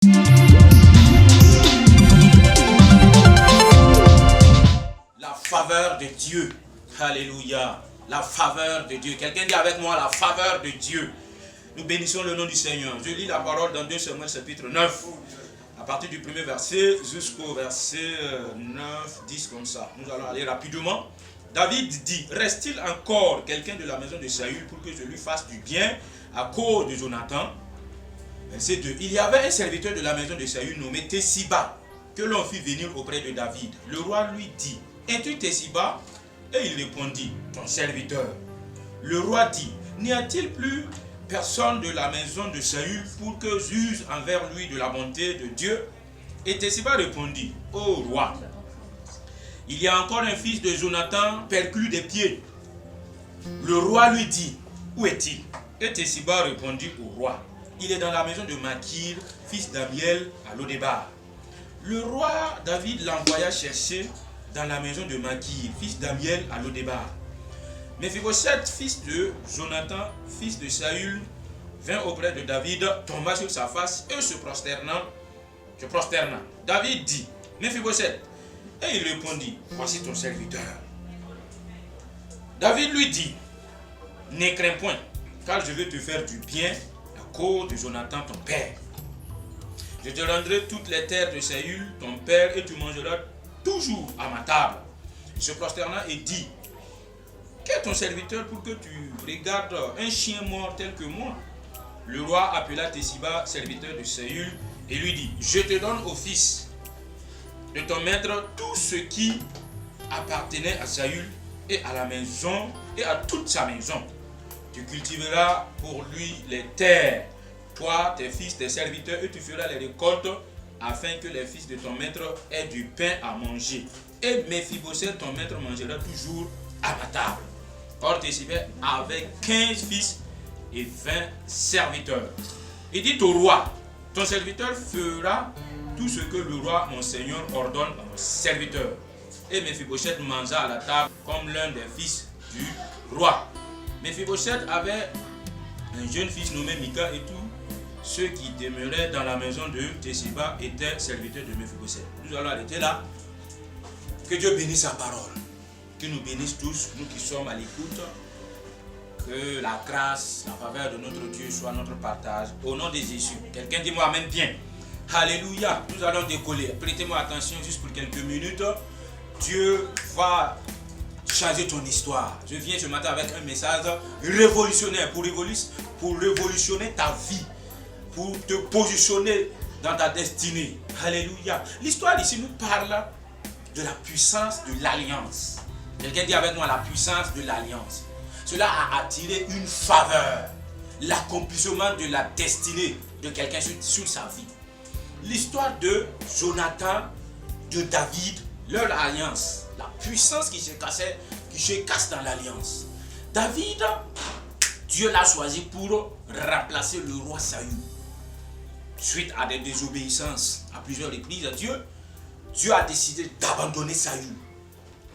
La faveur de Dieu. Alléluia. La faveur de Dieu. Quelqu'un dit avec moi la faveur de Dieu. Nous bénissons le nom du Seigneur. Je lis la parole dans 2 Samuel chapitre 9. À partir du premier verset jusqu'au verset 9, 10 comme ça. Nous allons aller rapidement. David dit, reste-t-il encore quelqu'un de la maison de Saül pour que je lui fasse du bien à cause de Jonathan? Verset 2. Il y avait un serviteur de la maison de Saül nommé Tesiba, que l'on fit venir auprès de David. Le roi lui dit, es-tu Tesiba? Et il répondit, ton serviteur. Le roi dit, n'y a-t-il plus personne de la maison de Saül pour que j'use envers lui de la bonté de Dieu? Et Tesiba répondit, ô roi, il y a encore un fils de Jonathan perclus des pieds. Le roi lui dit, où est-il? Et Tesiba répondit au roi, il est dans la maison de Makir, fils d'Amiel, à Lodébar. Le roi David l'envoya chercher dans la maison de Makir, fils d'Amiel, à Lodébar. Méphibosheth, fils de Jonathan, fils de Saül, vint auprès de David, tomba sur sa face et se prosterna. David dit, Méphibosheth. Et il répondit, voici ton serviteur. David lui dit, ne crains point, car je vais te faire du bien à cause de Jonathan ton père. Je te rendrai toutes les terres de Saül, ton père, et tu mangeras toujours à ma table. Il se prosterna et dit, qu'est ton serviteur pour que tu regardes un chien mort tel que moi? Le roi appela Tesiba, serviteur de Saül, et lui dit, je te donne au fils de ton maître tout ce qui appartenait à Saül et à la maison et à toute sa maison. Tu cultiveras pour lui les terres, toi, tes fils, tes serviteurs, et tu feras les récoltes afin que les fils de ton maître aient du pain à manger. Et Méphibosheth, ton maître, mangera toujours à ma table. Or, Tesiba avait 15 fils et 20 serviteurs. Il dit au roi, ton serviteur fera tout ce que le roi, mon seigneur, ordonne à mon serviteur. Et Méphibosheth mangea à la table comme l'un des fils du roi. Méphibosheth avait un jeune fils nommé Mika, et tous ceux qui demeuraient dans la maison de Tesiba étaient serviteurs de Méphibosheth. Nous allons arrêter là. Que Dieu bénisse sa parole. Que nous bénisse tous, nous qui sommes à l'écoute. Que la grâce, la faveur de notre Dieu soit notre partage. Au nom de Jésus. Quelqu'un dit moi amen bien. Alléluia. Nous allons décoller. Prêtez-moi attention juste pour quelques minutes. Dieu va changer ton histoire. Je viens ce matin avec un message révolutionnaire pour révolutionner ta vie. Pour te positionner dans ta destinée. Alléluia. L'histoire ici nous parle de la puissance de l'alliance. Quelqu'un dit avec moi la puissance de l'alliance. Cela a attiré une faveur. L'accomplissement de la destinée de quelqu'un sur sa vie. L'histoire de Jonathan, de David, leur alliance, la puissance qui se casse dans l'alliance. David, Dieu l'a choisi pour remplacer le roi Saül. Suite à des désobéissances à plusieurs reprises à Dieu a décidé d'abandonner Saül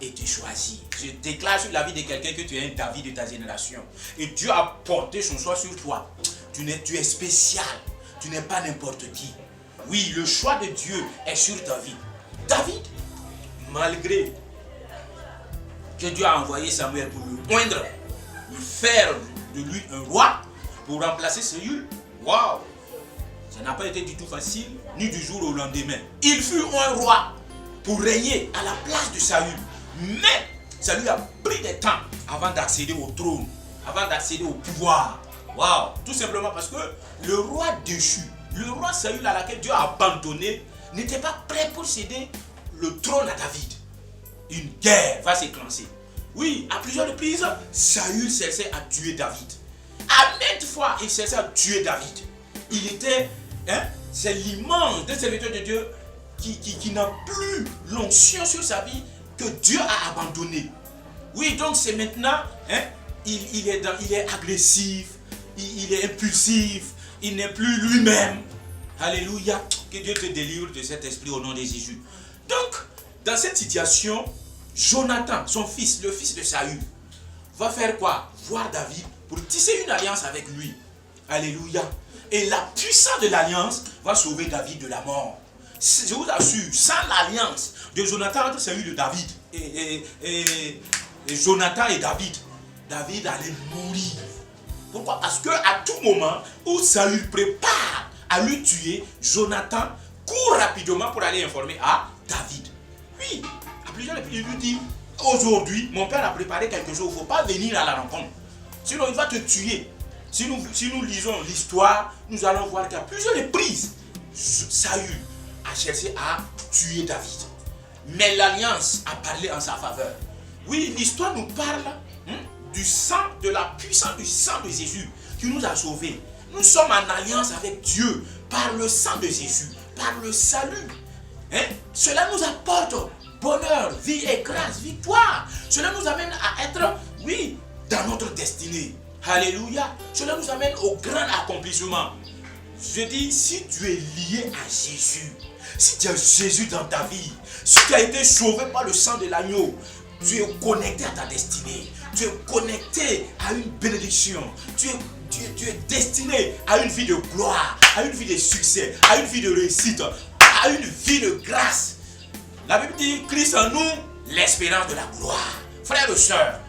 et de choisir. Je déclare sur la vie de quelqu'un que tu es un David de ta génération. Et Dieu a porté son choix sur toi. Tu es spécial. Tu n'es pas n'importe qui. Oui, le choix de Dieu est sur ta vie. David, malgré que Dieu a envoyé Samuel pour le oindre, lui faire de lui un roi, pour remplacer Saül, waouh, ça n'a pas été du tout facile, ni du jour au lendemain. Il fut un roi pour régner à la place de Saül. Mais ça lui a pris du temps avant d'accéder au trône, avant d'accéder au pouvoir. Waouh, tout simplement parce que le roi déchu, le roi Saül à laquelle Dieu a abandonné, n'était pas prêt pour céder le trône à David. Une guerre va s'éclencher. Oui, à plusieurs reprises, Saül cherchait à tuer David. À maintes fois, il cherchait à tuer David. Il était, c'est l'immense des serviteurs de Dieu qui n'a plus l'onction sur sa vie que Dieu a abandonné. Oui, donc c'est maintenant, il est agressif, il est impulsif, il n'est plus lui-même. Alléluia. Que Dieu te délivre de cet esprit au nom de Jésus. Donc, dans cette situation, Jonathan, son fils, le fils de Saül, va faire quoi? Voir David pour tisser une alliance avec lui. Alléluia. Et la puissance de l'alliance va sauver David de la mort. Je vous assure, sans l'alliance de Jonathan entre celui de David et Jonathan et David, David allait mourir. Pourquoi? Parce qu'à tout moment où Saül prépare à lui tuer, Jonathan court rapidement pour aller informer à David. Oui, à plusieurs reprises, il lui dit, aujourd'hui, mon père a préparé quelque chose, il ne faut pas venir à la rencontre. Sinon, il va te tuer. Si nous lisons l'histoire, nous allons voir qu'à plusieurs reprises, Saül a cherché à tuer David. Mais l'alliance a parlé en sa faveur. Oui, l'histoire nous parle du sang, de la puissance du sang de Jésus qui nous a sauvés. Nous sommes en alliance avec Dieu par le sang de Jésus, par le salut. Cela nous apporte bonheur, vie et grâce, victoire. Cela nous amène à être, oui, dans notre destinée. Alléluia. Cela nous amène au grand accomplissement. Je dis, si tu es lié à Jésus, si tu as Jésus dans ta vie, si tu as été sauvé par le sang de l'agneau, tu es connecté à ta destinée. Tu es connecté à une bénédiction. Tu es destiné à une vie de gloire, à une vie de succès, à une vie de réussite, à une vie de grâce. La Bible dit, Christ en nous, l'espérance de la gloire. Frères et sœurs,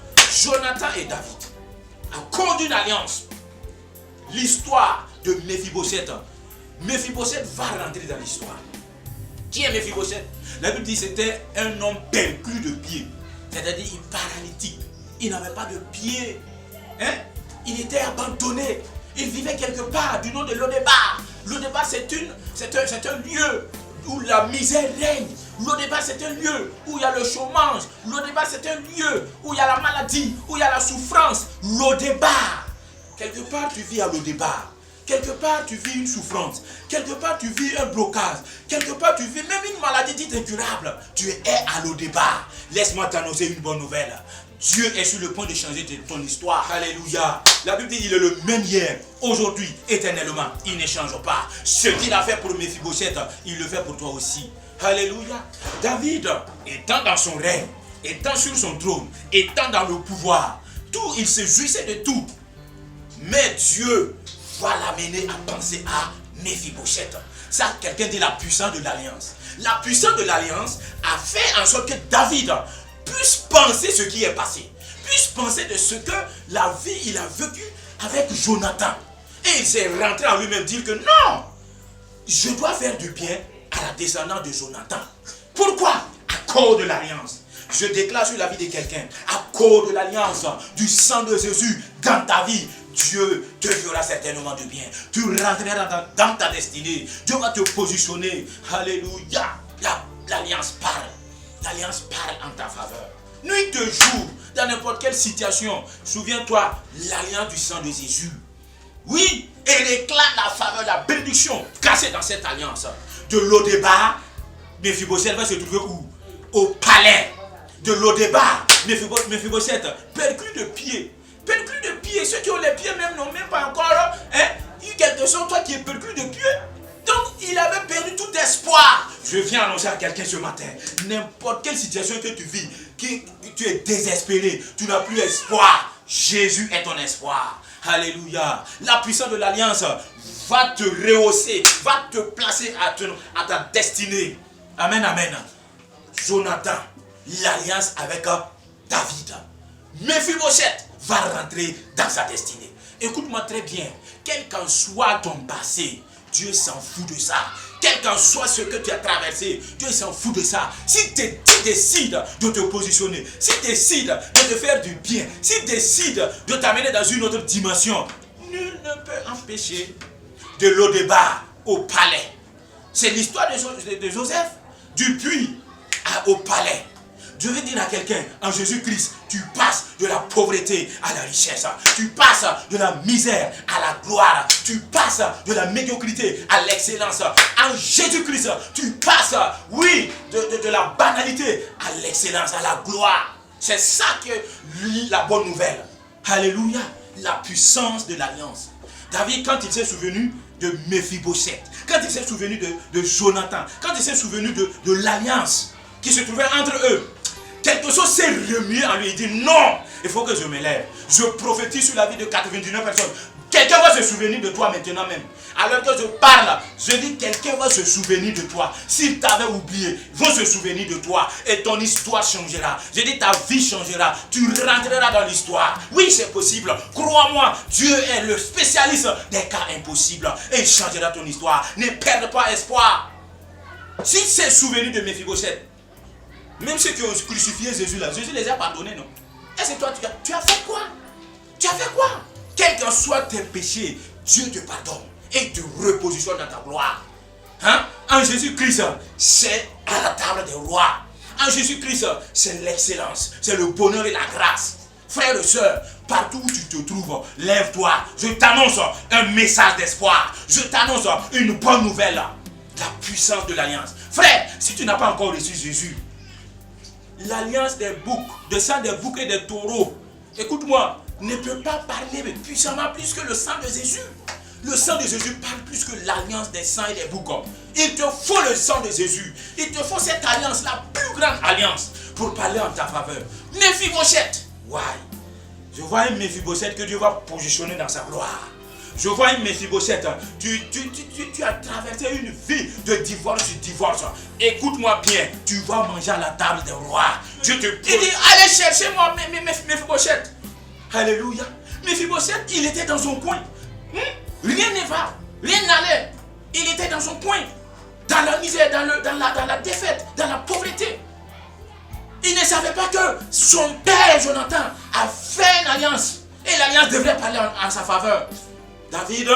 Jonathan et David, à cause d'une alliance, l'histoire de Méphibosheth. Méphibosheth va rentrer dans l'histoire. Qui est Méphibosheth? La Bible dit que c'était un homme perclus de pieds. C'est-à-dire, il est paralytique. Il n'avait pas de pieds. Il était abandonné. Il vivait quelque part du nom de Lodébar. Lodébar, c'est un lieu où la misère règne. Lodébar, c'est un lieu où il y a le chômage. Lodébar, c'est un lieu où il y a la maladie, où il y a la souffrance. Lodébar. Quelque part, tu vis à Lodébar. Quelque part, tu vis une souffrance. Quelque part, tu vis un blocage. Quelque part, tu vis même une maladie dite incurable. Tu es à Lodébar. Laisse-moi t'annoncer une bonne nouvelle. Dieu est sur le point de changer ton histoire. Alléluia. La Bible dit qu'il est le même hier, aujourd'hui, éternellement. Il ne change pas. Ce qu'il a fait pour Méphibosheth, il le fait pour toi aussi. Alléluia. David, étant dans son règne, étant sur son trône, étant dans le pouvoir, il se jouissait de tout. Mais Dieu va l'amener à penser à Méphibosheth. Ça, quelqu'un dit la puissance de l'alliance. La puissance de l'alliance a fait en sorte que David puisse penser ce qui est passé, puisse penser de ce que la vie il a vécu avec Jonathan. Et il s'est rentré en lui-même dire que non, je dois faire du bien à la descendance de Jonathan. Pourquoi? À cause de l'alliance. Je déclare sur la vie de quelqu'un, à cause de l'alliance du sang de Jésus dans ta vie, Dieu te fera certainement du bien. Tu rentreras dans ta destinée. Dieu va te positionner. Alléluia. L'alliance parle. L'alliance parle en ta faveur. Nuit de jour, dans n'importe quelle situation, souviens-toi, l'alliance du sang de Jésus. Oui, et réclame la faveur, la bénédiction cachée dans cette alliance. De Lodébar, Méphibosheth va se trouver où? Au palais. De Lodébar, Méphibosheth, perclus de pieds. Perclus de pieds, ceux qui ont les pieds même n'ont même pas encore, quelque chose, toi qui es perclus de pieds. Donc, il avait perdu tout espoir. Je viens annoncer à quelqu'un ce matin, n'importe quelle situation que tu vis, tu es désespéré, tu n'as plus espoir, Jésus est ton espoir. Alléluia. La puissance de l'alliance va te rehausser, va te placer à ta destinée. Amen, amen. Jonathan, l'alliance avec David. Méphibosheth va rentrer dans sa destinée. Écoute-moi très bien, quel qu'en soit ton passé, Dieu s'en fout de ça. Quel qu'en soit ce que tu as traversé, Dieu s'en fout de ça. Si tu décides de te positionner, si tu décides de te faire du bien, si tu décides de t'amener dans une autre dimension, nul ne peut empêcher de Lodébar au palais. C'est l'histoire de Joseph, du puits au palais. Je veux dire à quelqu'un, en Jésus-Christ, tu passes de la pauvreté à la richesse. Tu passes de la misère à la gloire. Tu passes de la médiocrité à l'excellence. En Jésus-Christ, tu passes, oui, de la banalité à l'excellence, à la gloire. C'est ça que la bonne nouvelle. Alléluia, la puissance de l'alliance. David, quand il s'est souvenu de Méphibosheth, quand il s'est souvenu de Jonathan, quand il s'est souvenu de l'alliance qui se trouvait entre eux, quelque chose s'est remué en lui. Il dit non, il faut que je me lève. Je prophétise sur la vie de 99 personnes. quelqu'un va se souvenir de toi maintenant même. Alors que je parle, je dis quelqu'un va se souvenir de toi. S'il t'avait oublié, ils vont se souvenir de toi. Et ton histoire changera. Je dis ta vie changera. Tu rentreras dans l'histoire. Oui, c'est possible. Crois-moi, Dieu est le spécialiste des cas impossibles. Et il changera ton histoire. Ne perds pas espoir. S'il s'est souvenu de Méphibosheth, même ceux qui ont crucifié Jésus là, Jésus les a pardonnés, non? Et c'est toi, tu as fait quoi? Tu as fait quoi? Quels que soient tes péchés, Dieu te pardonne et te repositionne dans ta gloire. Hein? En Jésus-Christ, c'est à la table des rois. En Jésus-Christ, c'est l'excellence, c'est le bonheur et la grâce. Frères et sœurs, partout où tu te trouves, lève-toi. Je t'annonce un message d'espoir. Je t'annonce une bonne nouvelle. La puissance de l'alliance. Frère, si tu n'as pas encore reçu Jésus, l'alliance des boucs, de sang des boucs et des taureaux, écoute-moi, ne peut pas parler puissamment plus que le sang de Jésus. Le sang de Jésus parle plus que l'alliance des sangs et des boucs. Il te faut le sang de Jésus. Il te faut cette alliance, la plus grande alliance, pour parler en ta faveur. Méphibosheth, ouais. Je vois un Méphibosheth que Dieu va positionner dans sa gloire. Je vois une Méphibosheth, tu as traversé une vie de divorce sur divorce. Écoute-moi bien, tu vas manger à la table des rois. Dieu te dit, allez chercher moi Méphibosheth. Alléluia. Méphibosheth, il était dans son coin. Rien ne va, rien n'allait. Il était dans son coin, dans la misère, dans la défaite, dans la pauvreté. Il ne savait pas que son père Jonathan a fait une alliance. Et l'alliance devrait parler en sa faveur. David,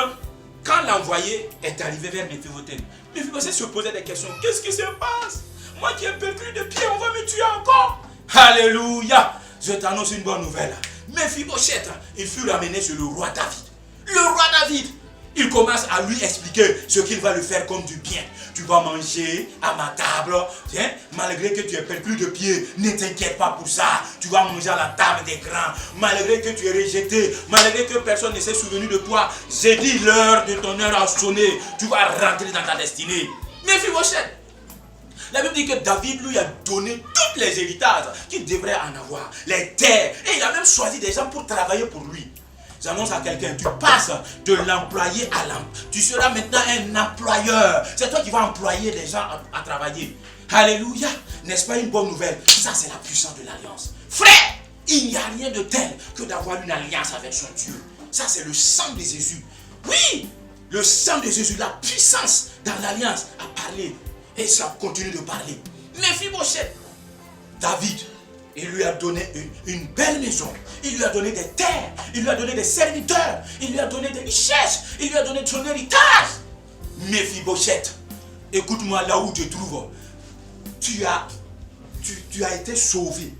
quand l'envoyé est arrivé vers Méphibosheth, Méphibosheth se posait des questions. Qu'est-ce qui se passe? Moi qui ai perdu de pied, on va me tuer encore. Alléluia. Je t'annonce une bonne nouvelle. Méphibosheth, il fut ramené sur le roi David. Le roi David, il commence à lui expliquer ce qu'il va lui faire comme du bien. Tu vas manger à ma table, tiens, malgré que tu aies perdu de pied, ne t'inquiète pas pour ça. Tu vas manger à la table des grands, malgré que tu es rejeté, malgré que personne ne s'est souvenu de toi. J'ai dit l'heure de ton heure a sonné, tu vas rentrer dans ta destinée. Méphibosheth, la Bible dit que David lui a donné tous les héritages qu'il devrait en avoir, les terres, et il a même choisi des gens pour travailler pour lui. J'annonce à quelqu'un, tu passes de l'employé à l'employé. Tu seras maintenant un employeur. C'est toi qui vas employer les gens à travailler. Alléluia. N'est-ce pas une bonne nouvelle? Ça, c'est la puissance de l'alliance. Frère, il n'y a rien de tel que d'avoir une alliance avec son Dieu. Ça, c'est le sang de Jésus. Oui, le sang de Jésus, la puissance dans l'alliance a parlé. Et ça continue de parler. Méphibosheth, David, il lui a donné une belle maison. Il lui a donné des terres. Il lui a donné des serviteurs. Il lui a donné des richesses. Il lui a donné son héritage. Méphibosheth, écoute-moi là où tu te trouves. Tu as été sauvé.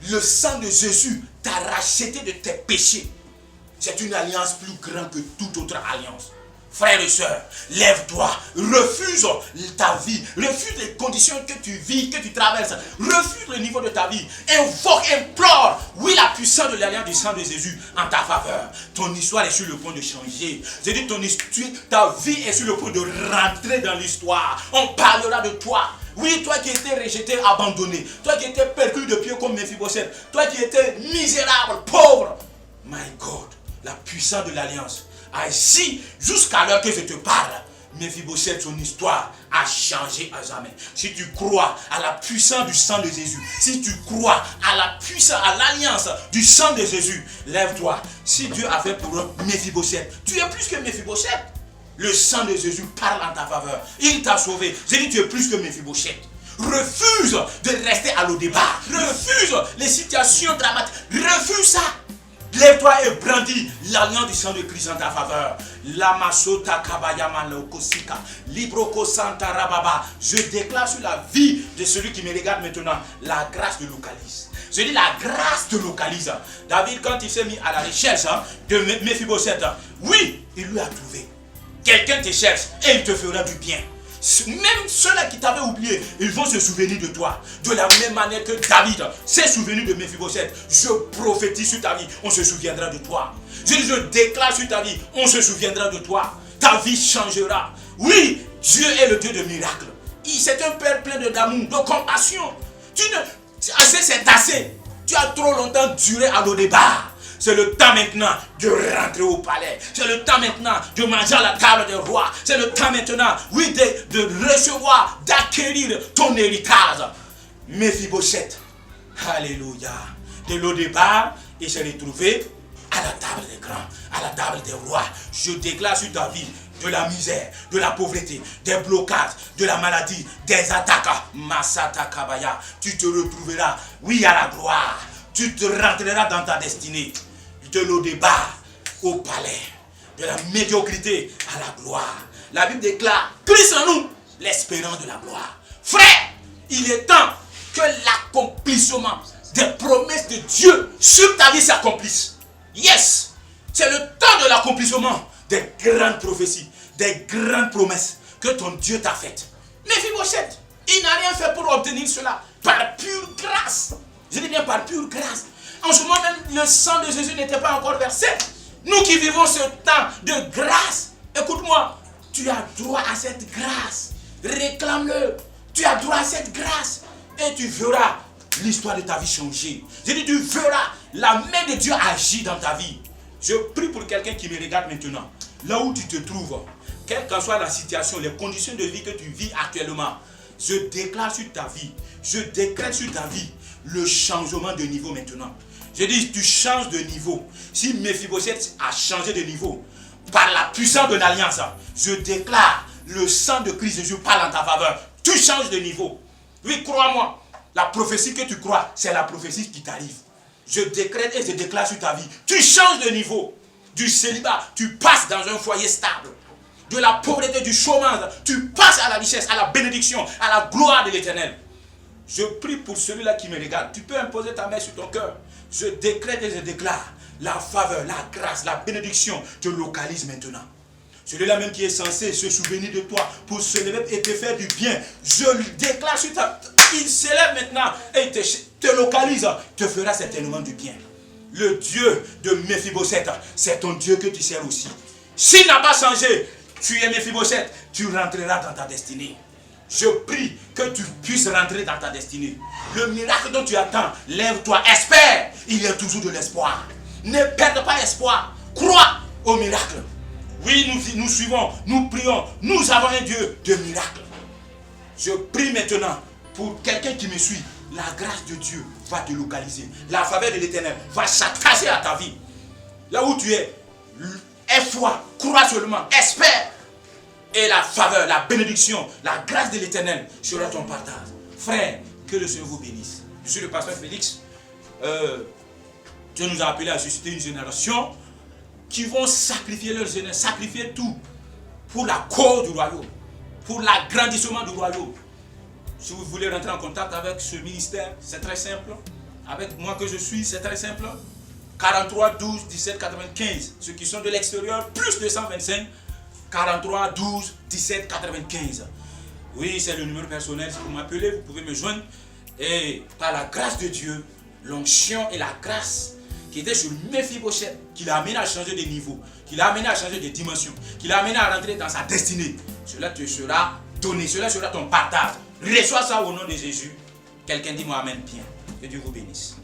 Le sang de Jésus t'a racheté de tes péchés. C'est une alliance plus grande que toute autre alliance. Frères et sœurs, lève-toi, refuse ta vie, refuse les conditions que tu vis, que tu traverses, refuse le niveau de ta vie, invoque, implore, oui, la puissance de l'alliance du sang de Jésus en ta faveur. Ton histoire est sur le point de changer. J'ai dit ton histoire, ta vie est sur le point de rentrer dans l'histoire. On parlera de toi. Oui, toi qui étais rejeté, abandonné, toi qui étais perdu de pied comme Méphibosheth, toi qui étais misérable, pauvre. My God, la puissance de l'alliance. Ainsi, jusqu'à l'heure que je te parle, Méphibosheth, son histoire a changé à jamais. Si tu crois à la puissance du sang de Jésus, si tu crois à la puissance, à l'alliance du sang de Jésus, lève-toi. Si Dieu a fait pour eux Méphibosheth, tu es plus que Méphibosheth. Le sang de Jésus parle en ta faveur. Il t'a sauvé. J'ai dit, tu es plus que Méphibosheth. Refuse de rester à l'au-débat. Refuse les situations dramatiques. Refuse ça. Lève-toi et brandis l'alliance du sang de Christ en ta faveur. Lamasota kabayama lokosika, libroko santa rababa. Je déclare sur la vie de celui qui me regarde maintenant, la grâce te localise. Je dis la grâce te localise. David, quand il s'est mis à la recherche de Méphibosheth, oui, il lui a trouvé. Quelqu'un te cherche et il te fera du bien. Même ceux-là qui t'avaient oublié, ils vont se souvenir de toi. De la même manière que David s'est souvenu de Méphibosheth. Je prophétise sur ta vie, on se souviendra de toi. Je déclare sur ta vie, on se souviendra de toi. Ta vie changera. Oui, Dieu est le Dieu de miracles. C'est un Père plein d'amour, de compassion. C'est assez. Tu as trop longtemps duré à l'au-débat. C'est le temps maintenant de rentrer au palais. C'est le temps maintenant de manger à la table des rois. C'est le temps maintenant, oui, de recevoir, d'acquérir ton héritage. Mephibosheth, alléluia. De l'eau de bar, il s'est retrouvé à la table des grands, à la table des rois. Je déclare sur ta vie de la misère, de la pauvreté, des blocages, de la maladie, des attaques. Masata Kabaya, tu te retrouveras, oui, à la gloire. Tu te rentreras dans ta destinée. De l'eau de bar au palais, de la médiocrité à la gloire. La Bible déclare, Christ en nous, l'espérance de la gloire. Frère, il est temps que l'accomplissement des promesses de Dieu sur ta vie s'accomplisse. Yes, c'est le temps de l'accomplissement des grandes prophéties, des grandes promesses que ton Dieu t'a faites. Mephibosheth, il n'a rien fait pour obtenir cela par pure grâce. Je dis bien par pure grâce. En ce moment même, le sang de Jésus n'était pas encore versé. Nous qui vivons ce temps de grâce, écoute-moi, tu as droit à cette grâce. Réclame-le. Tu as droit à cette grâce. Et tu verras l'histoire de ta vie changer. Je dis, tu verras la main de Dieu agir dans ta vie. Je prie pour quelqu'un qui me regarde maintenant. Là où tu te trouves, quelle qu'en soit la situation, les conditions de vie que tu vis actuellement, je déclare sur ta vie, je décrète sur ta vie le changement de niveau maintenant. Je dis, tu changes de niveau. Si Mephibosheth a changé de niveau, par la puissance de l'alliance, je déclare le sang de Christ Jésus parle en ta faveur. Tu changes de niveau. Oui, crois-moi, la prophétie que tu crois, c'est la prophétie qui t'arrive. Je décrète et je déclare sur ta vie. Tu changes de niveau. Du célibat, tu passes dans un foyer stable. De la pauvreté, du chômage, tu passes à la richesse, à la bénédiction, à la gloire de l'Éternel. Je prie pour celui-là qui me regarde. Tu peux imposer ta main sur ton cœur. Je décrète et je déclare la faveur, la grâce, la bénédiction te localise maintenant. Celui-là même qui est censé se souvenir de toi pour se lever et te faire du bien. Je le déclare sur ta... Il s'élève maintenant et te localise, te fera certainement du bien. Le Dieu de Mephibosheth, c'est ton Dieu que tu sers aussi. S'il n'a pas changé, tu es Mephibosheth, tu rentreras dans ta destinée. Je prie que tu puisses rentrer dans ta destinée. Le miracle dont tu attends, lève-toi, espère. Il y a toujours de l'espoir. Ne perds pas espoir. Crois au miracle. Oui, nous suivons, nous prions. Nous avons un Dieu de miracle. Je prie maintenant pour quelqu'un qui me suit. La grâce de Dieu va te localiser. La faveur de l'Éternel va s'attacher à ta vie. Là où tu es, aie foi, crois seulement, espère. Et la faveur, la bénédiction, la grâce de l'Éternel sera ton partage. Frère, que le Seigneur vous bénisse. Je suis le pasteur Félix. Dieu nous a appelés à susciter une génération qui vont sacrifier leur jeunesse, sacrifier tout pour la cause du royaume, pour l'agrandissement du royaume. Si vous voulez rentrer en contact avec ce ministère, c'est très simple. Avec moi que je suis, c'est très simple. 43 12 17 95. Ceux qui sont de l'extérieur, plus 225. 43 12 17 95. Oui, c'est le numéro personnel. Si vous m'appelez, vous pouvez me joindre. Et par la grâce de Dieu, l'onction et la grâce qui était sur Mephibosheth, qui l'a amené à changer de niveau, qui l'a amené à changer de dimension, qui l'a amené à rentrer dans sa destinée, cela te sera donné, cela sera ton partage. Reçois ça au nom de Jésus. Quelqu'un dit moi amen bien. Que Dieu vous bénisse.